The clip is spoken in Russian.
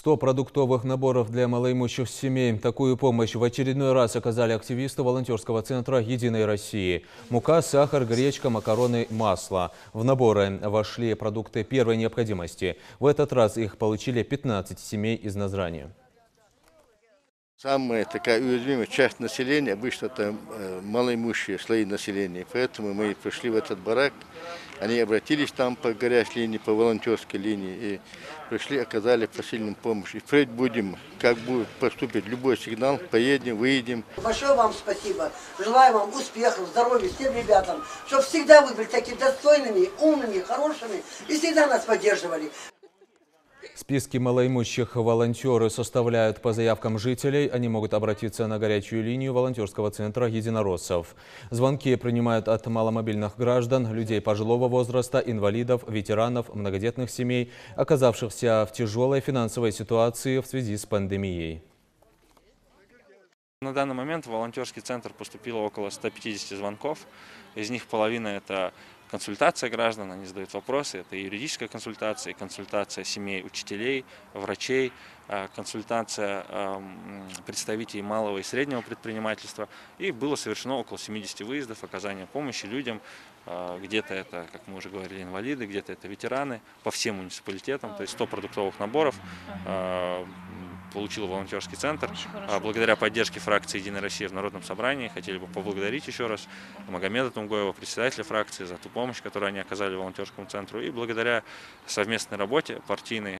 100 продуктовых наборов для малоимущих семей. Такую помощь в очередной раз оказали активисты волонтерского центра «Единой России». Мука, сахар, гречка, макароны, масло. В наборы вошли продукты первой необходимости. В этот раз их получили 15 семей из Назрани. Самая такая уязвимая часть населения, обычно это малоимущие слои населения. Поэтому мы пришли в этот барак, они обратились там по горячей линии, по волонтерской линии, и пришли, оказали посильную помощь. И впредь будем, как будет поступить любой сигнал, поедем, выедем. Большое вам спасибо. Желаю вам успехов, здоровья всем ребятам, чтобы всегда вы были такими достойными, умными, хорошими и всегда нас поддерживали. Списки малоимущих волонтеры составляют по заявкам жителей. Они могут обратиться на горячую линию волонтерского центра «Единороссов». Звонки принимают от маломобильных граждан, людей пожилого возраста, инвалидов, ветеранов, многодетных семей, оказавшихся в тяжелой финансовой ситуации в связи с пандемией. На данный момент в волонтерский центр поступило около 150 звонков. Из них половина – это консультация граждан, они задают вопросы. Это юридическая консультация, консультация семей, учителей, врачей, консультация представителей малого и среднего предпринимательства. И было совершено около 70 выездов, оказания помощи людям. Где-то это, как мы уже говорили, инвалиды, где-то это ветераны по всем муниципалитетам. То есть 100 продуктовых наборов получил волонтерский центр. Благодаря поддержке фракции «Единая Россия» в Народном собрании хотели бы поблагодарить еще раз Магомеда Тумгоева, председателя фракции, за ту помощь, которую они оказали волонтерскому центру. И благодаря совместной работе партийной